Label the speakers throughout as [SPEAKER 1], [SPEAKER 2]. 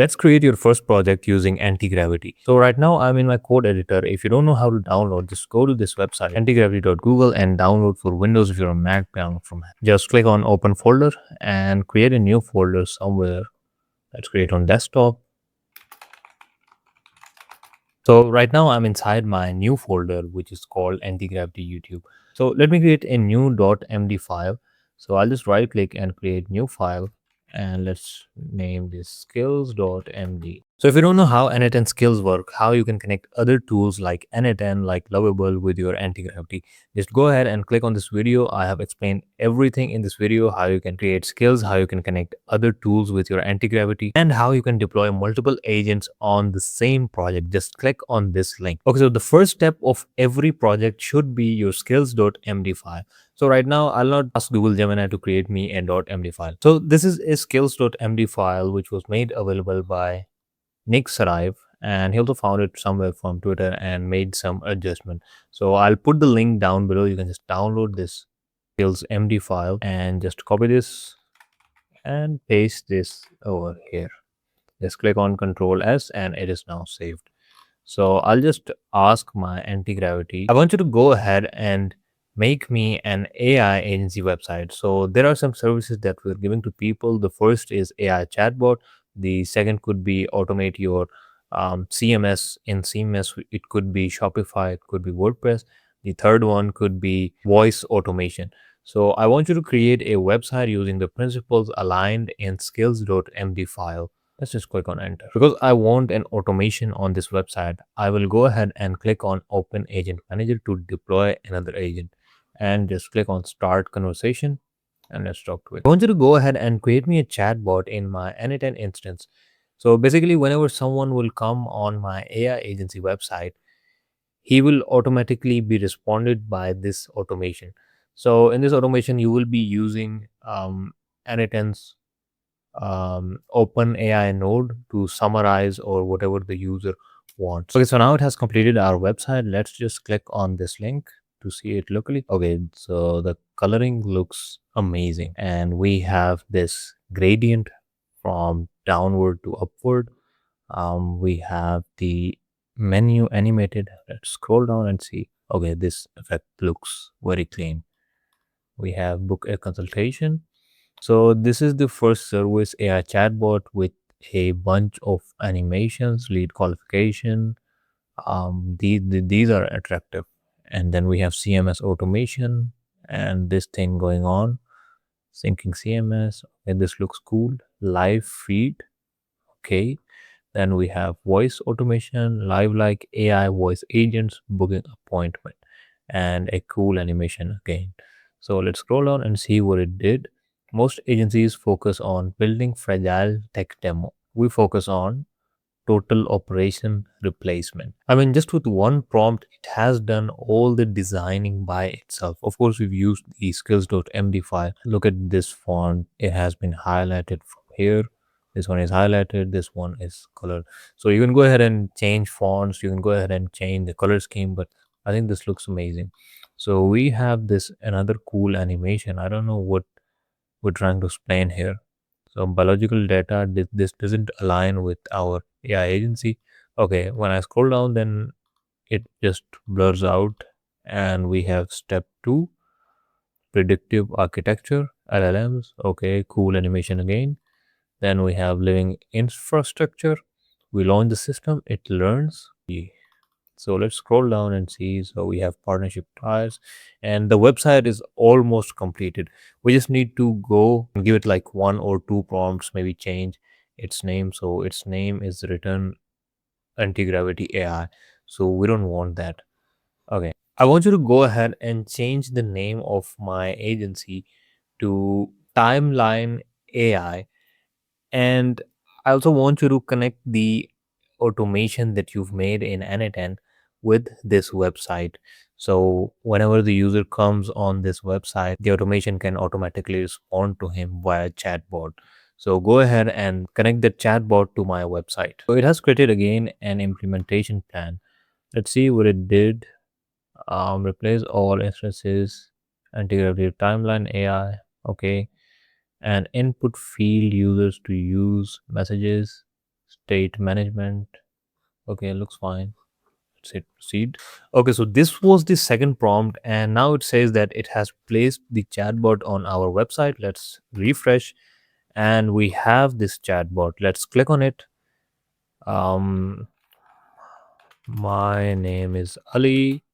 [SPEAKER 1] Let's create your first project using Antigravity. So right now I'm in my code editor. If you don't know how to download, just go to this website, antigravity.google, and download for Windows if you're a Mac, download from Mac. Just click on open folder and create a new folder somewhere. Let's create on desktop. So right now I'm inside my new folder, which is called Antigravity YouTube. So let me create a new .md file. So I'll just right click and create new file, and let's name this skills.md. So if you don't know how N8N skills work, how you can connect other tools like N8N, like Lovable with your Antigravity, just go ahead and click on this video. I have explained everything in this video, how you can create skills, how you can connect other tools with your Antigravity, and how you can deploy multiple agents on the same project. Just click on this link. Okay, so the first step of every project should be your skills.md file. So right now, I'll not ask Google Gemini to create me a .md file. So this is a skills.md file which was made available by Nick Sarive, and he also found it somewhere from Twitter and made some adjustment. So I'll put the link down below. You can just download this skills MD file and just copy this and paste this over here. Just click on Control S and it is now saved. So I'll just ask my Antigravity, I want you to go ahead and make me an AI agency website. So there are some services that we're giving to people. The first is AI chatbot. The second could be automate your CMS. In CMS, it could be Shopify, it could be WordPress. The third one could be voice automation. So I want you to create a website using the principles aligned in skills.md file. Let's just click on enter. Because I want an automation on this website, I will go ahead and click on Open Agent Manager to deploy another agent, and just click on Start Conversation, and let's talk to it. I want you to go ahead and create me a chatbot in my N8N instance. So basically, whenever someone will come on my AI agency website, he will automatically be responded by this automation. So in this automation, you will be using N8N's open AI node to summarize or whatever the user wants. Okay, so now it has completed our website. Let's just click on this link to see it locally. Okay, so the coloring looks amazing, and we have this gradient from downward to upward. We have the menu animated. Let's scroll down and see. Okay, this effect looks very clean. We have book a consultation. So this is the first service AI chatbot with a bunch of animations, lead qualification. These are attractive. And then we have CMS automation and this thing going on, syncing CMS. And this looks cool. Live feed. Okay. Then we have voice automation, live like AI voice agents, booking appointment, and a cool animation again. So let's scroll down and see what it did. Most agencies focus on building fragile tech demo. We focus on total operation replacement. I mean, just with one prompt, it has done all the designing by itself. Of course, we've used the skills.md file. Look at this font, it has been highlighted from here. This one is highlighted, this one is colored. So you can go ahead and change fonts, you can go ahead and change the color scheme, but I think this looks amazing. So we have this another cool animation. I don't know what we're trying to explain here. So biological data, this doesn't align with our AI agency. Okay, when I scroll down, then it just blurs out, and we have step 2, predictive architecture, LLMs. Okay, cool animation again. Then we have living infrastructure. We launch the system, it learns. So let's scroll down and see. So we have partnership ties, and the website is almost completed. We just need to go and give it like one or two prompts, maybe change its name. So its name is written Antigravity AI. So we don't want that. Okay. I want you to go ahead and change the name of my agency to Timeline AI, and I also want you to connect the automation that you've made in N8N with this website. So whenever the user comes on this website, the automation can automatically respond to him via chatbot. So go ahead and connect the chatbot to my website. So it has created again an implementation plan. Let's see what it did. Replace all instances, integrated timeline AI. Okay, and input field users to use messages, state management. Okay, looks fine. Let's hit proceed. Okay, so this was the second prompt, and now it says that it has placed the chatbot on our website. Let's refresh, and we have this chatbot. Let's click on it. Um, my name is Ali.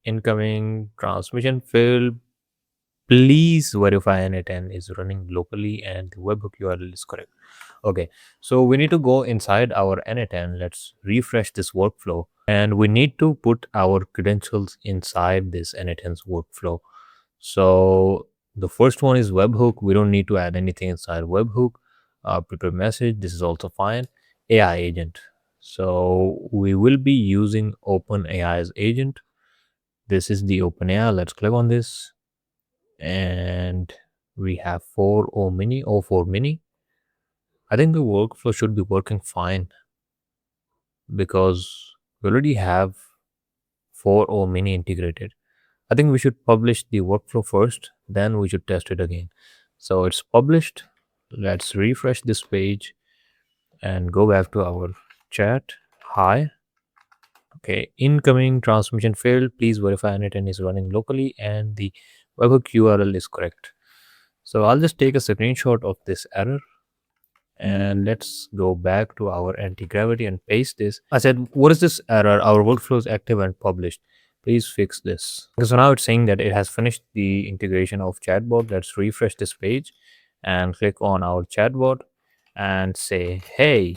[SPEAKER 1] Incoming transmission failed. Please verify N10 is running locally and the webhook URL is correct. Okay, so we need to go inside our N10. Let's refresh this workflow and we need to put our credentials inside this N10's workflow. So the first one is webhook. We don't need to add anything inside webhook. Prepare message. This is also fine. AI agent. So we will be using OpenAI's agent. This is the OpenAI. Let's click on this and we have 4 mini or 4 mini. I think the workflow should be working fine because we already have 4 mini integrated. I think we should publish the workflow first, then we should test it again. So it's published. Let's refresh this page and go back to our chat. Hi. Okay, incoming transmission failed. Please verify N10 is running locally and the webhook URL is correct. So I'll just take a screenshot of this error and let's go back to our anti-gravity and paste this. I said, what is this error? Our workflow is active and published. Please fix this. Okay, so now it's saying that it has finished the integration of chatbot. Let's refresh this page and click on our chatbot and say, hey,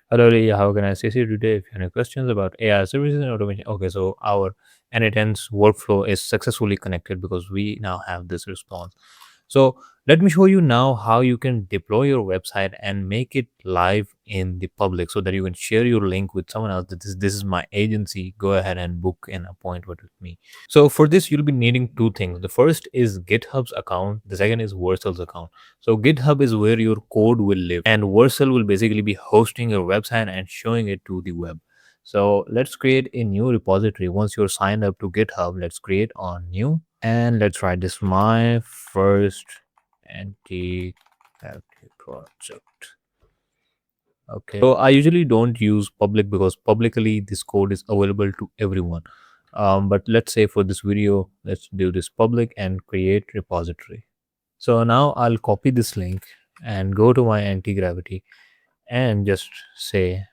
[SPEAKER 1] hello, Lee, how can I assist you today? If you have any questions about AI services and automation. Okay, so our N10's workflow is successfully connected because we now have this response. So let me show you now how you can deploy your website and make it live in the public so that you can share your link with someone else. That this is my agency. Go ahead and book an appointment with me. So for this, you'll be needing two things. The first is GitHub's account. The second is Vercel's account. So GitHub is where your code will live, and Vercel will basically be hosting your website and showing it to the web. So let's create a new repository. Once you're signed up to GitHub, let's create on new and let's write this my first anti project. Okay, so I usually don't use public because publicly this code is available to everyone. But let's say for this video, let's do this public and create repository. So now I'll copy this link and go to my anti-gravity and just say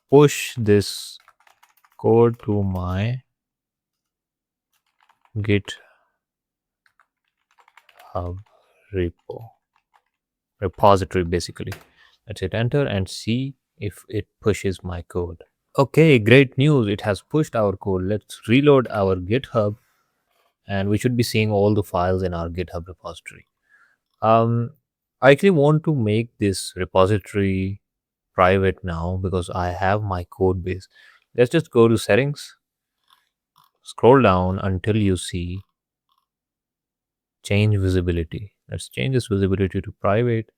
[SPEAKER 1] push this code to my GitHub repository basically. Let's hit enter and see if it pushes my code. Okay, great news. It has pushed our code. Let's reload our GitHub and we should be seeing all the files in our GitHub repository. I actually want to make this repository private now because I have my code base. Let's just go to settings, scroll down until you see change visibility. Let's change this visibility to private.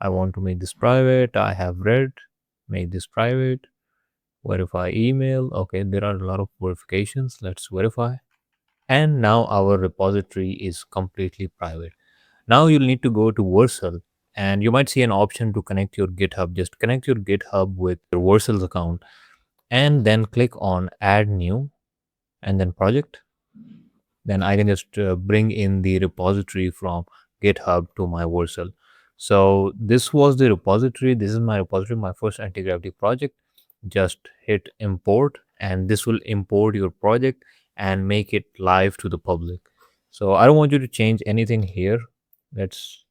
[SPEAKER 1] I want to make this private. I have read, make this private, verify email. Okay, there are a lot of verifications. Let's verify. And now our repository is completely private. Now you'll need to go to Vercel and you might see an option to connect your GitHub. Just connect your GitHub with your Vercel's account and then click on add new and then project. Then I can just bring in the repository from GitHub to my Vercel. So this was the repository. This is my repository, my first anti-gravity project. Just hit import and this will import your project and make it live to the public. So I don't want you to change anything here. Let's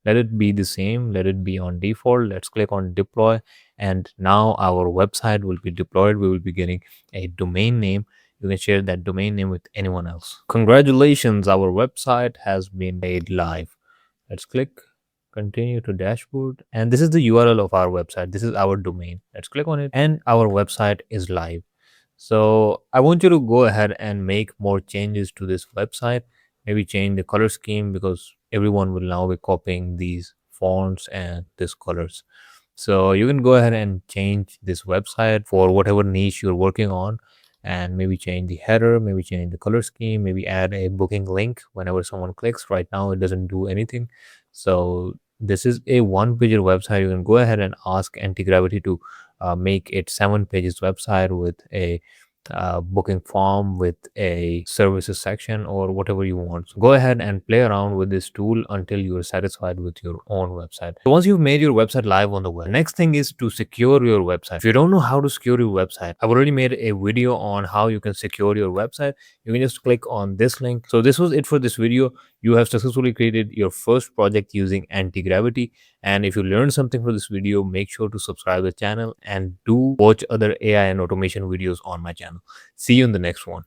[SPEAKER 1] let it be the same. Let it be on default. Let's click on deploy and now our website will be deployed. We will be getting a domain name. You can share that domain name with anyone else. Congratulations, our website has been made live. Let's click continue to dashboard and this is the URL of our website. This is our domain. Let's click on it and our website is live. So I want you to go ahead and make more changes to this website. Maybe change the color scheme because everyone will now be copying these fonts and these colors. So you can go ahead and change this website for whatever niche you're working on and maybe change the header, maybe change the color scheme, maybe add a booking link whenever someone clicks. Right now it doesn't do anything. So this is a one pager website. You can go ahead and ask Antigravity to make it 7 pages website with a booking form, with a services section, or whatever you want. So go ahead and play around with this tool until you're satisfied with your own website. So once you've made your website live on the web, next thing is to secure your website. If you don't know how to secure your website, I've already made a video on how you can secure your website. You can just click on this link. So this was it for this video. You have successfully created your first project using Antigravity. And if you learned something from this video, make sure to subscribe to the channel and do watch other AI and automation videos on my channel. See you in the next one.